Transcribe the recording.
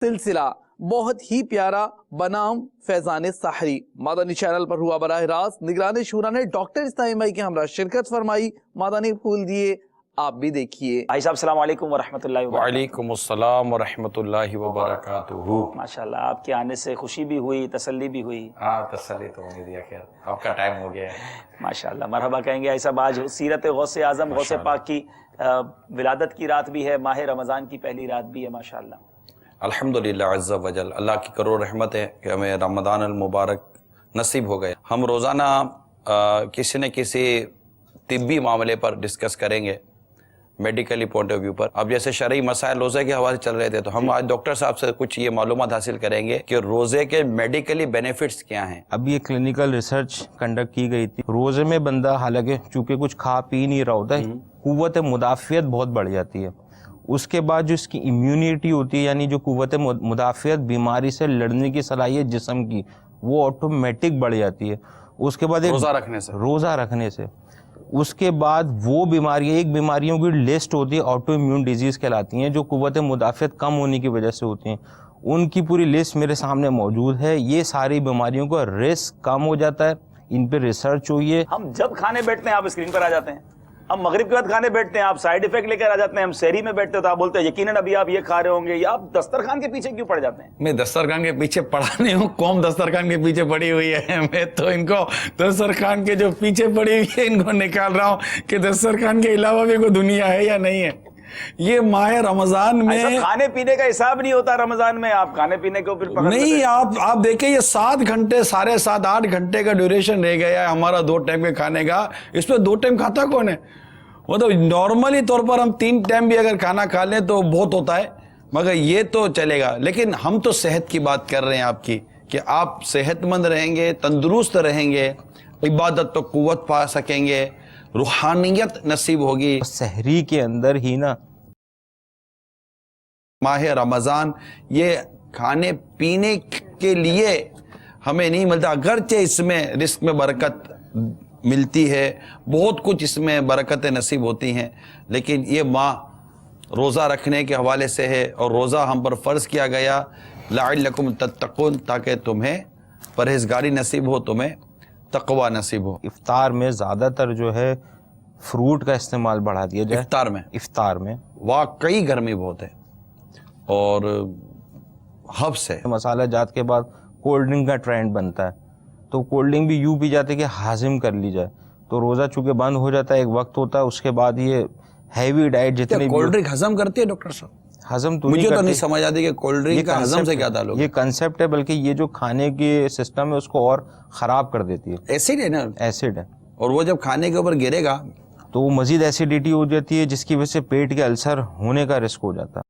سلسلہ بہت ہی پیارا بنام فیضان سحری مادانی چینل پر ہوا براہ راست۔ نگران شورا نے ڈاکٹر اسلامی بھائی کے ہمراہ شرکت فرمائی، مادانی پھول دیے، آپ بھی دیکھیے۔ بھائی صاحب السلام علیکم ورحمۃ اللہ وبرکاتہ۔ وعلیکم السلام ورحمۃ اللہ وبرکاتہ۔ ماشاءاللہ آپ کے آنے سے خوشی بھی ہوئی، تسلی بھی ہوئی۔ ہاں تسلی تو ہونی دیا، خیر آپ کا ٹائم ہو گیا ہے۔ ماشاءاللہ مرحبا کہیں گے بھائی صاحب۔ آج سیرت غوث اعظم غوث پاک کی ولادت کی رات بھی ہے، ماہ رمضان کی پہلی رات بھی ہے ماشاءاللہ۔ الحمدللہ عز و جل، اللہ کی کروڑ رحمت ہے کہ ہمیں رمضان المبارک نصیب ہو گئے۔ ہم روزانہ کسی نہ کسی طبی معاملے پر ڈسکس کریں گے، میڈیکلی پوائنٹ آف ویو پر۔ اب جیسے شرعی مسائل روزے کے حوالے چل رہے تھے، تو ہم آج ڈاکٹر صاحب سے کچھ یہ معلومات حاصل کریں گے کہ روزے کے میڈیکلی بینیفٹس کیا ہیں۔ اب یہ کلینکل ریسرچ کنڈکٹ کی گئی تھی۔ روزے میں بندہ حالانکہ چونکہ کچھ کھا پی نہیں رہا ہوتا ہے، قوت مدافعت بہت بڑھ جاتی ہے۔ اس کے بعد جو اس کی امیونٹی ہوتی ہے، یعنی جو قوت مدافعت، بیماری سے لڑنے کی صلاحیت جسم کی، وہ آٹومیٹک بڑھ جاتی ہے۔ اس کے بعد روزہ رکھنے سے اس کے بعد وہ بیماریاں، ایک بیماریوں کی لسٹ ہوتی ہے، آٹو امیون ڈیزیز کہلاتی ہیں، جو قوت مدافعت کم ہونے کی وجہ سے ہوتی ہیں۔ ان کی پوری لسٹ میرے سامنے موجود ہے۔ یہ ساری بیماریوں کا رسک کم ہو جاتا ہے، ان پہ ریسرچ ہوئی ہے۔ ہم جب کھانے بیٹھتے ہیں آپ اسکرین پر آ جاتے ہیں، ہم مغرب کے بعد کھانے بیٹھتے ہیں آپ سائیڈ ایفیکٹ لے کر آ جاتے ہیں، ہم سحری میں بیٹھتے ہیں تو آپ بولتے ہیں یقیناً ابھی آپ یہ کھا رہے ہوں گے، یا آپ دسترخوان کے پیچھے کیوں پڑ جاتے ہیں؟ میں دسترخوان کے پیچھے پڑا نہیں ہوں، قوم دسترخوان کے پیچھے پڑی ہوئی ہے۔ میں تو ان کو دسترخوان کے جو پیچھے پڑی ہوئی ہے ان کو نکال رہا ہوں کہ دسترخوان کے علاوہ بھی کوئی دنیا ہے یا نہیں ہے۔ یہ ماہ رمضان میں کھانے پینے کا حساب نہیں ہوتا رمضان میں، آپ کھانے پینے کو پھر نہیں، آپ دیکھیں یہ 7 گھنٹے 7.5 8 گھنٹے کا ڈیوریشن رہ گیا ہے ہمارا 2 ٹائم کے کھانے کا۔ اس پہ 2 ٹائم کھاتا کون ہے؟ وہ تو نارملی طور پر ہم 3 ٹائم بھی اگر کھانا کھا لیں تو بہت ہوتا ہے، مگر یہ تو چلے گا۔ لیکن ہم تو صحت کی بات کر رہے ہیں آپ کی، کہ آپ صحت مند رہیں گے، تندرست رہیں گے، عبادت تو قوت پا سکیں گے، روحانیت نصیب ہوگی۔ سحری کے اندر ہی نا ماہ رمضان یہ کھانے پینے کے لیے ہمیں نہیں ملتا، اگرچہ اس میں رزق میں برکت ملتی ہے، بہت کچھ اس میں برکتیں نصیب ہوتی ہیں، لیکن یہ ماہ روزہ رکھنے کے حوالے سے ہے، اور روزہ ہم پر فرض کیا گیا لعلکم تتقون، تاکہ تمہیں پرہیزگاری نصیب ہو، تمہیں تقوی نصیب ہو۔ افطار میں زیادہ تر جو ہے فروٹ کا استعمال بڑھا دیا جائے۔ افطار میں واقعی گرمی بہت ہے، اور حبس ہے۔ مسالہ جات کے بعد کولڈ ڈرنک کا ٹرینڈ بنتا ہے، تو کولڈ ڈرنک بھی یوں پی جاتے کہ ہاضم کر لی جائے، تو روزہ چونکہ بند ہو جاتا ہے، ایک وقت ہوتا ہے، اس کے بعد یہ ہیوی ڈائٹ جتنے کولڈ ڈرنک ہضم کرتی ہے ڈاکٹر صاحب؟ ہضم تو مجھے تو نہیں سمجھ آتی کہ کولڈ ڈرنک کا ہضم سے کیا تعلق ہے۔ یہ کنسیپٹ ہے، بلکہ یہ جو کھانے کے سسٹم ہے اس کو اور خراب کر دیتی ہے۔ ایسڈ ہے نا، ایسڈ ہے، اور وہ جب کھانے کے اوپر گرے گا تو وہ مزید ایسیڈیٹی ہو جاتی ہے، جس کی وجہ سے پیٹ کے السر ہونے کا رسک ہو جاتا ہے۔